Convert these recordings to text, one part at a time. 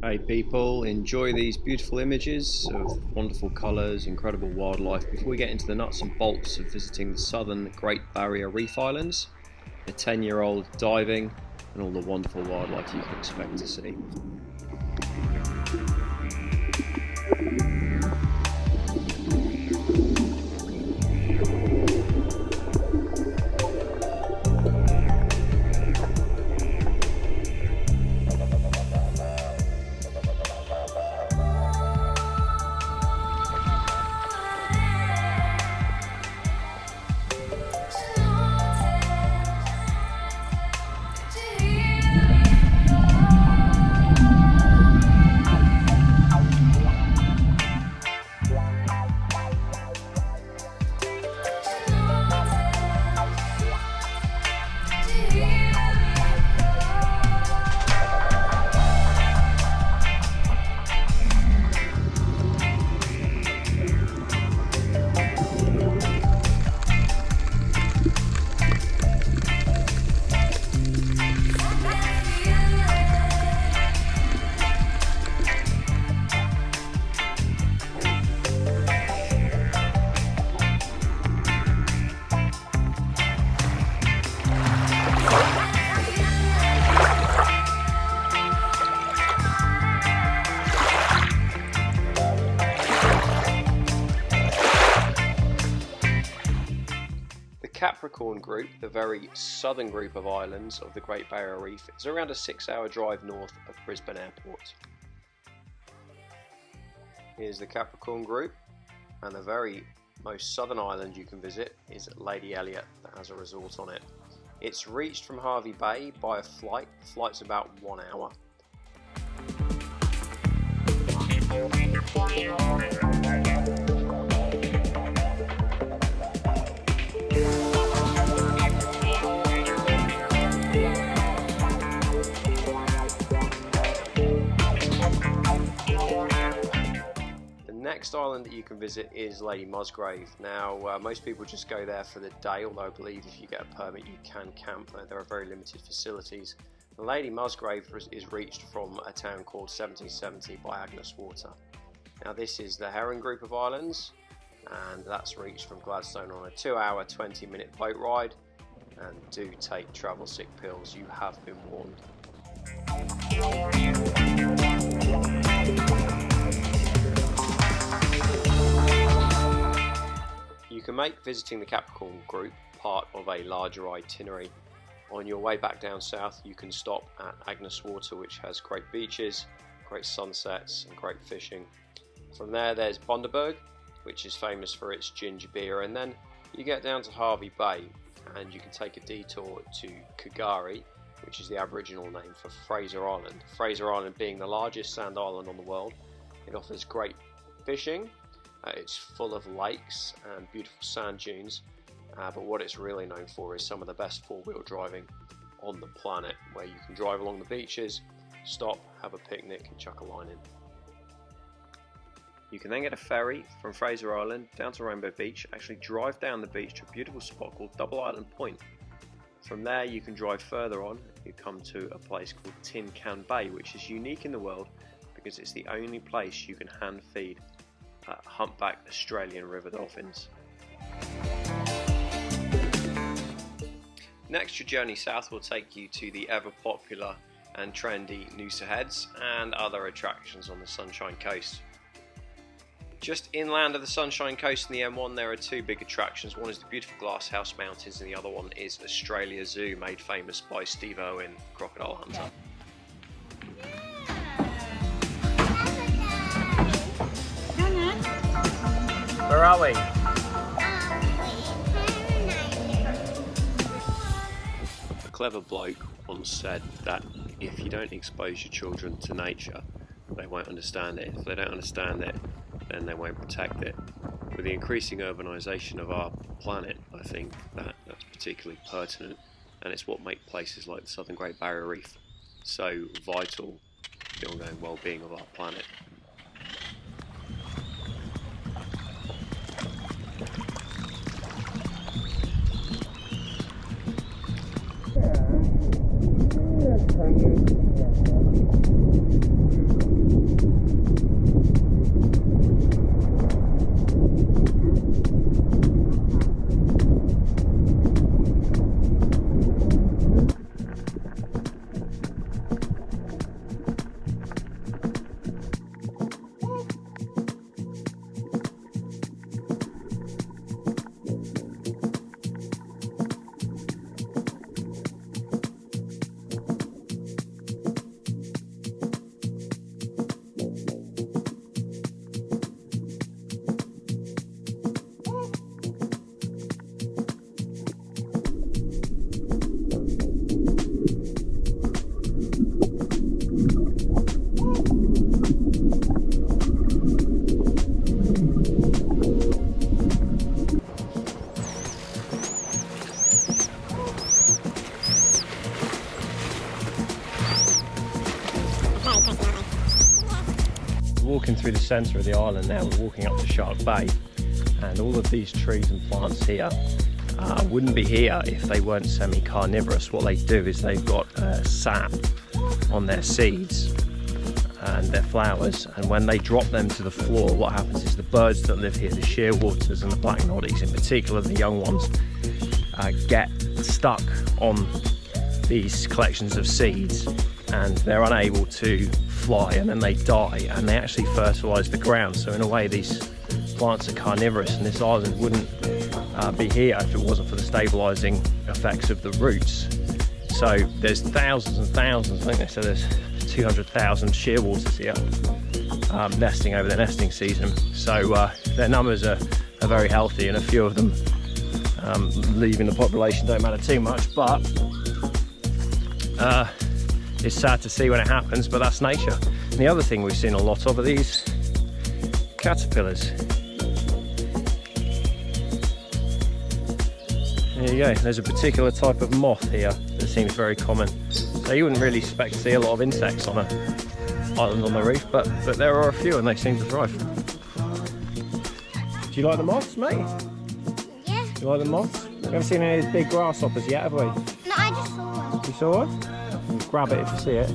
Hey people, enjoy these beautiful images of wonderful colours, incredible wildlife before we get into the nuts and bolts of visiting the southern Great Barrier Reef Islands, the 10-year-old diving and all the wonderful wildlife you can expect to see. Capricorn Group, the very southern group of islands of the Great Barrier Reef, is around a 6-hour drive north of Brisbane Airport. Here's the Capricorn Group, and the very most southern island you can visit is Lady Elliot, that has a resort on it. It's reached from Hervey Bay by a flight. The flight's about 1 hour. Next island that you can visit is Lady Musgrave. Now most people just go there for the day, although I believe if you get a permit you can camp. There are very limited facilities. Lady Musgrave is reached from a town called 1770 by Agnes Water. Now this is the Heron group of islands, and that's reached from Gladstone on a 2-hour 20-minute boat ride. And do take travel sick pills, you have been warned. You can make visiting the Capricorn Group part of a larger itinerary. On your way back down south, you can stop at Agnes Water, which has great beaches, great sunsets and great fishing. From there, there's Bundaberg, which is famous for its ginger beer, and then you get down to Hervey Bay and you can take a detour to Kagari, which is the Aboriginal name for Fraser Island. Fraser Island being the largest sand island on the world. It offers great fishing. It's full of lakes and beautiful sand dunes, but what it's really known for is some of the best four-wheel driving on the planet, where you can drive along the beaches, stop, have a picnic and chuck a line in. You can then get a ferry from Fraser Island down to Rainbow Beach, actually drive down the beach to a beautiful spot called Double Island Point. From there you can drive further on, you come to a place called Tin Can Bay, which is unique in the world because it's the only place you can hand feed humpback Australian river dolphins. Next, your journey south will take you to the ever popular and trendy Noosa Heads and other attractions on the Sunshine Coast. Just inland of the Sunshine Coast in the M1 there are two big attractions. One is the beautiful Glasshouse Mountains and the other one is Australia Zoo, made famous by Steve Owen, crocodile hunter. Where are we? A clever bloke once said that if you don't expose your children to nature, they won't understand it. If they don't understand it, then they won't protect it. With the increasing urbanisation of our planet, I think that's particularly pertinent, and it's what makes places like the Southern Great Barrier Reef so vital to the ongoing well-being of our planet. walking through the centre of the island now. We're walking up to Shark Bay, and all of these trees and plants here wouldn't be here if they weren't semi-carnivorous. What they do is they've got sap on their seeds and their flowers, and when they drop them to the floor, what happens is the birds that live here, the shearwaters and the black noddies in particular, the young ones, get stuck on these collections of seeds, and they're unable to fly, and then they die, and they actually fertilise the ground. So in a way, these plants are carnivorous, and this island wouldn't be here if it wasn't for the stabilising effects of the roots. So there's thousands and thousands, I think they said there's 200,000 shearwaters here nesting over their nesting season. So their numbers are very healthy, and a few of them leaving the population don't matter too much, but it's sad to see when it happens, but that's nature. And the other thing we've seen a lot of are these caterpillars. There you go, there's a particular type of moth here that seems very common. So you wouldn't really expect to see a lot of insects on an island on the reef, but there are a few and they seem to thrive. Do you like the moths, mate? Yeah. Do you like the moths? We haven't seen any of these big grasshoppers yet, have we? No, I just saw one. You saw one? Grab it if you see it.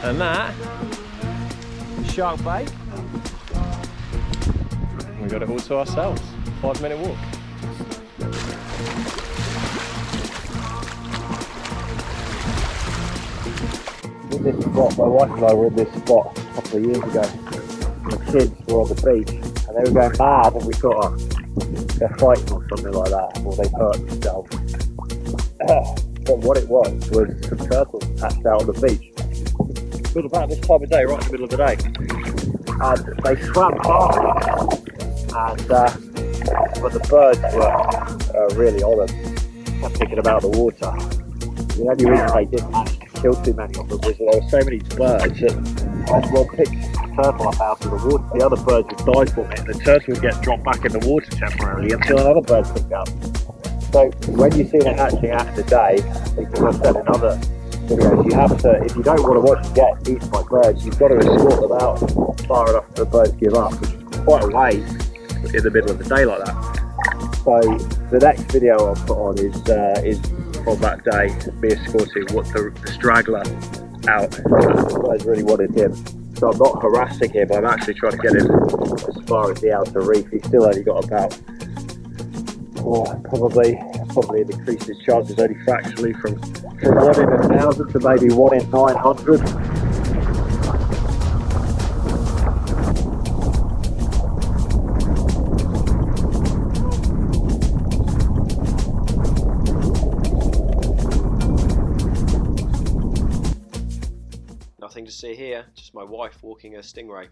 And that is Shark Bay. We got it all to ourselves. 5-minute walk. In this spot, my wife and I were in this spot a couple of years ago. The kids were on the beach and they were going mad, and we thought, oh, they're fighting or something like that, or they've hurt themselves. But what it was some turtles hatched out on the beach. It was about this time of day, right in the middle of the day. And they swam past, and but the birds were really on them, kept thinking about the water. The only reason they didn't manage to kill too many of them was that there were so many birds that as one picked the turtle up out of the water, the other birds would die from it, and the turtle would get dropped back in the water temporarily until another bird picked up. So when you see it hatching out in the day, because I've said in other videos, you have to, if you don't want to watch them get eaten by birds, you've got to escort them out far enough that the birds give up, which is quite a way in the middle of the day like that. So the next video I'll put on is on that day, me escorting the straggler out. The birds really wanted him, so I'm not harassing him, I'm actually trying to get him as far as the outer reef. He's still only got about, probably it increased his chances only fractionally from 1 in 1,000 to maybe 1 in 900. Nothing to see here, just my wife walking a stingray.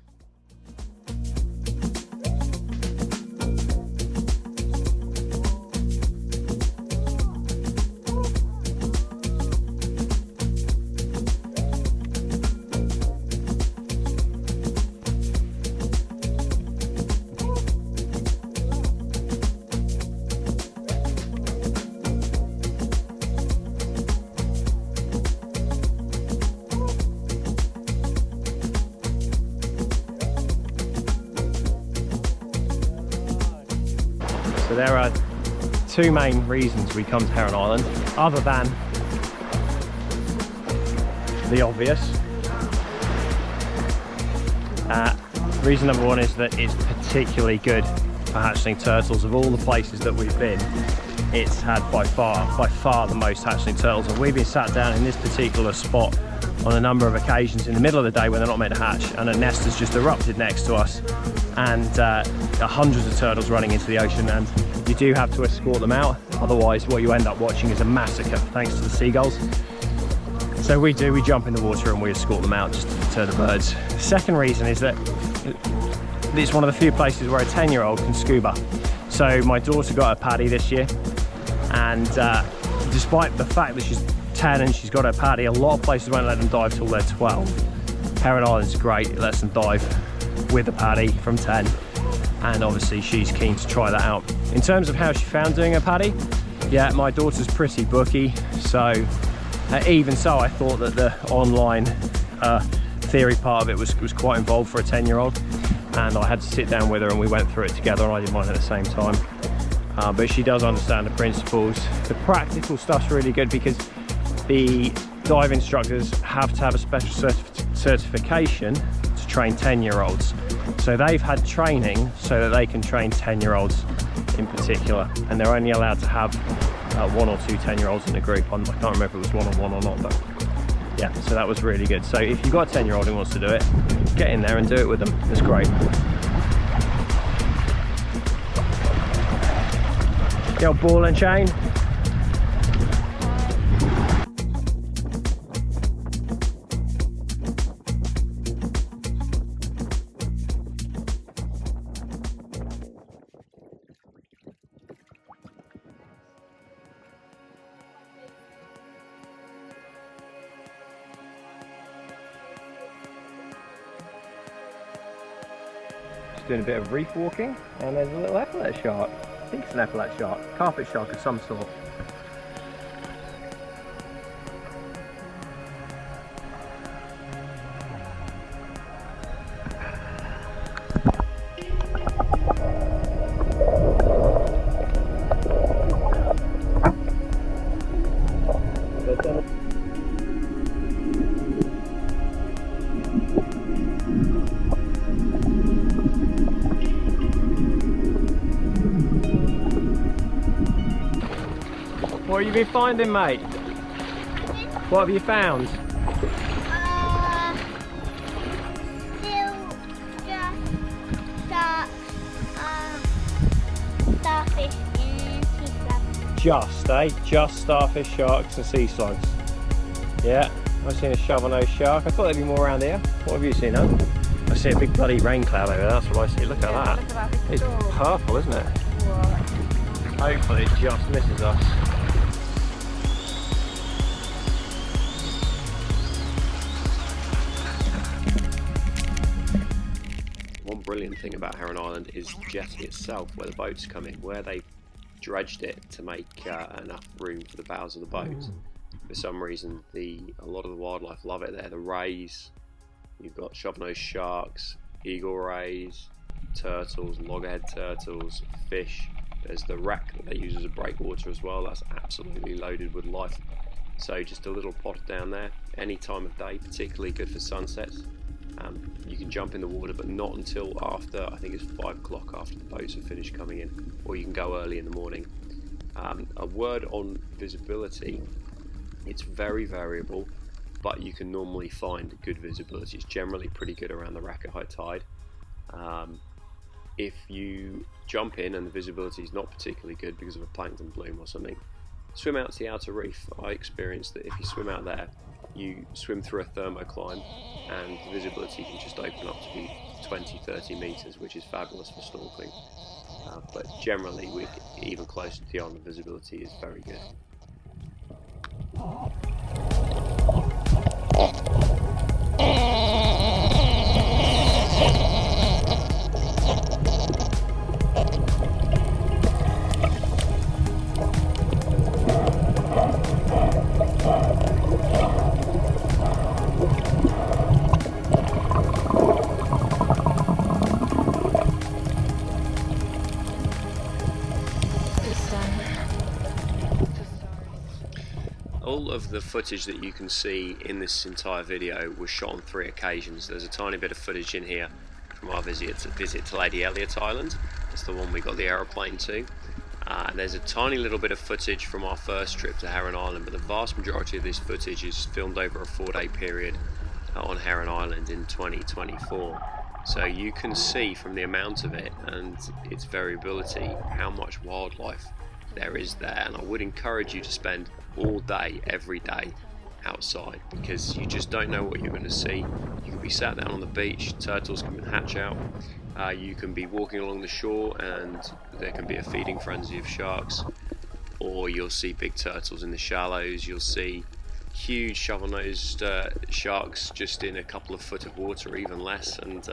So there are two main reasons we come to Heron Island, other than the obvious. Reason number one is that it's particularly good for hatchling turtles. Of all the places that we've been, it's had by far the most hatchling turtles, and we've been sat down in this particular spot on a number of occasions in the middle of the day when they're not meant to hatch, and a nest has just erupted next to us, and hundreds of turtles running into the ocean, and you do have to escort them out, otherwise what you end up watching is a massacre thanks to the seagulls. So we jump in the water and we escort them out just to deter the birds. The second reason is that it's one of the few places where a 10-year-old can scuba. So my daughter got her paddy this year, and despite the fact that she's 10 and she's got her paddy, a lot of places won't let them dive till they're 12. Heron Island's great, it lets them dive with a paddy from 10, and obviously she's keen to try that out. In terms of how she found doing her paddy, yeah, my daughter's pretty booky, so Even so, I thought that the online theory part of it was quite involved for a 10-year-old, and I had to sit down with her and we went through it together, and I did mine at the same time. But she does understand the principles. The practical stuff's really good because the dive instructors have to have a special certification to train 10-year-olds. So they've had training so that they can train 10-year-olds in particular, and they're only allowed to have 1 or 2 10-year-olds in the group. I can't remember if it was one-on-one or not, but yeah, so that was really good. So if you've got a 10-year-old who wants to do it, get in there and do it with them. It's great. The old ball and chain. Doing a bit of reef walking, and there's a little epaulette shark. I think it's an epaulette shark, carpet shark of some sort. What have you been finding, mate? What have you found? Still just sharks, starfish and sea slugs. Just, eh? Just starfish, sharks and sea slugs. Yeah, I've seen a shovel-nosed shark. I thought there'd be more around here. What have you seen, huh? I see a big bloody rain cloud over there, that's what I see. Look at that. Look at that. It's purple, isn't it? What? Hopefully it just misses us. One brilliant thing about Heron Island is the jetty itself, where the boats come in, where they've dredged it to make enough room for the bows of the boat. For some reason, a lot of the wildlife love it there. The rays, you've got shovel-nosed sharks, eagle rays, turtles, loggerhead turtles, fish. There's the wreck that they use as a breakwater as well. That's absolutely loaded with life. So just a little pot down there, any time of day, particularly good for sunsets. You can jump in the water, but not until after, I think it's 5 o'clock, after the boats are finished coming in, or you can go early in the morning. A word on visibility: it's very variable, but you can normally find good visibility. It's generally pretty good around the wreck at high tide. If you jump in and the visibility is not particularly good because of a plankton bloom or something, swim out to the outer reef. I experienced that if you swim out there, you swim through a thermocline and the visibility can just open up to be 20-30 meters, which is fabulous for snorkeling. But generally, even closer to the island, visibility is very good. All of the footage that you can see in this entire video was shot on 3 occasions. There's a tiny bit of footage in here from our visit to Lady Elliot Island. That's the one we got the aeroplane to. There's a tiny little bit of footage from our first trip to Heron Island, but the vast majority of this footage is filmed over a 4-day period on Heron Island in 2024. So you can see from the amount of it and its variability how much wildlife there is there, and I would encourage you to spend all day, every day outside, because you just don't know what you're going to see. You can be sat down on the beach, turtles can hatch out, you can be walking along the shore and there can be a feeding frenzy of sharks, or you'll see big turtles in the shallows, you'll see huge shovel-nosed sharks just in a couple of foot of water, even less. And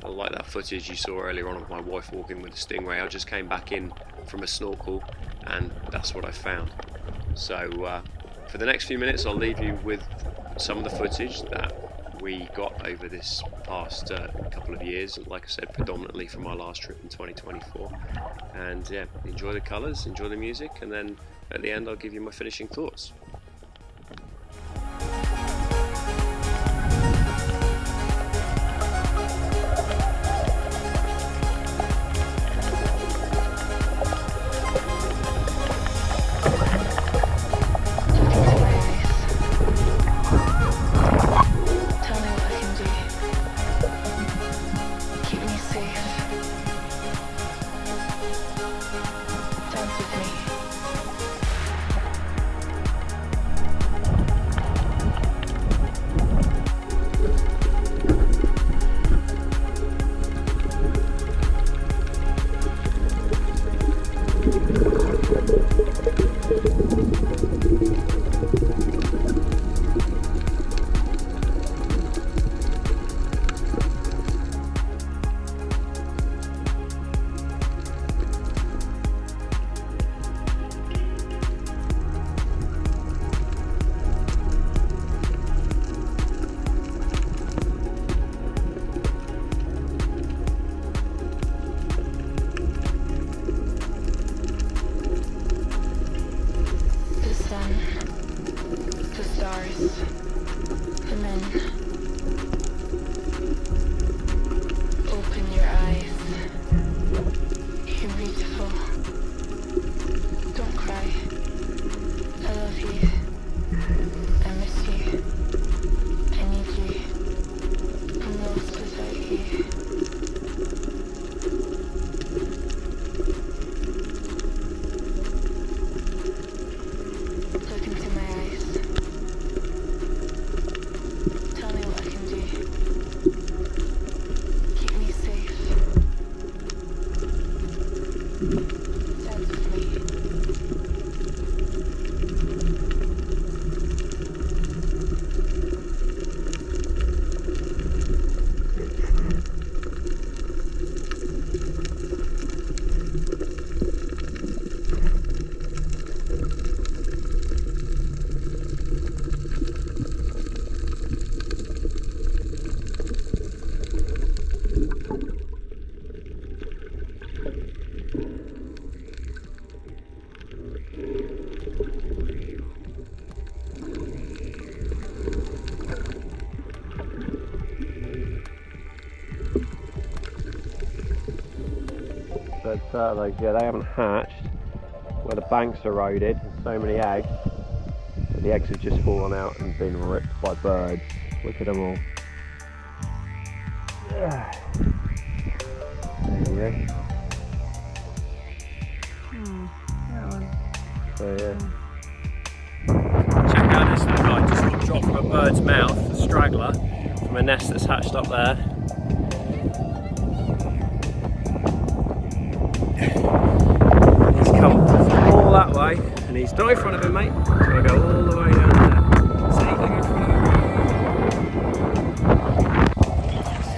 I like that footage you saw earlier on of my wife walking with a stingray. I just came back in from a snorkel and that's what I found. So For the next few minutes, I'll leave you with some of the footage that we got over this past couple of years, like I said, predominantly from our last trip in 2024. And yeah, enjoy the colours, enjoy the music, and then at the end I'll give you my finishing thoughts. But yeah, they haven't hatched where the bank's eroded. There's so many eggs, but the eggs have just fallen out and been ripped by birds. Look at them all. There you go. So yeah. Check out this little guy just got dropped from a bird's mouth, a straggler, from a nest that's hatched up there. Come all that way, and he's not in front of him, mate. So I go all the way down there. See, look in front of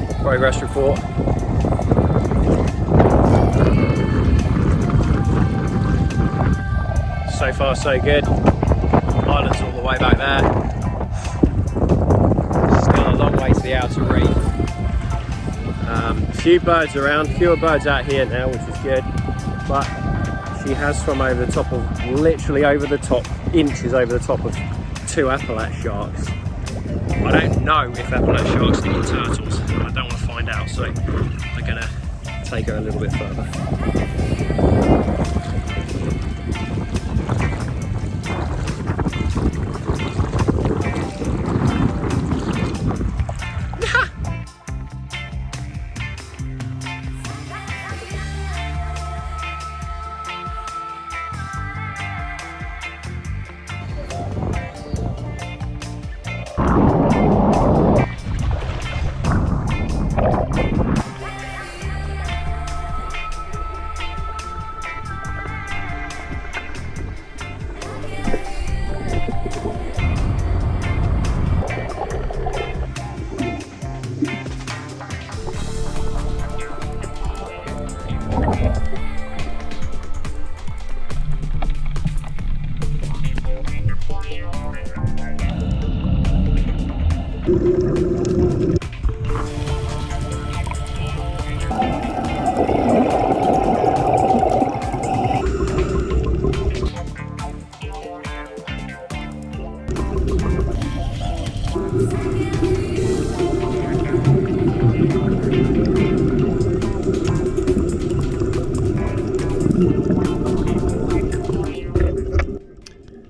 him. Progress report. So far, so good. Island's all the way back there. Still a long way to the outer reef. A few birds around, fewer birds out here now, which is good. But she has swum over the top of, literally over the top, inches over the top of 2 epaulet sharks. I don't know if epaulet sharks eat turtles, and I don't want to find out, so I'm going to take her a little bit further.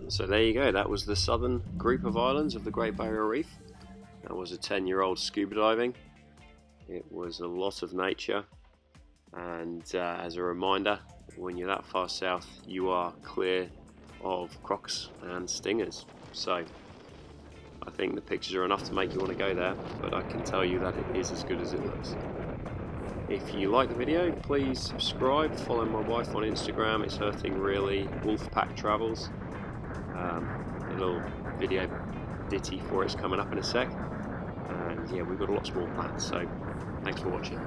So there you go, that was the southern group of islands of the Great Barrier Reef. That was a 10-year-old scuba diving. It was a lot of nature, and as a reminder, when you're that far south you are clear of crocs and stingers. So I think the pictures are enough to make you want to go there, but I can tell you that it is as good as it looks. If you like the video, please subscribe, follow my wife on Instagram, it's her thing really, Wolfpack Travels. A little video ditty for it's coming up in a sec, and yeah, we've got lots more planned, so thanks for watching.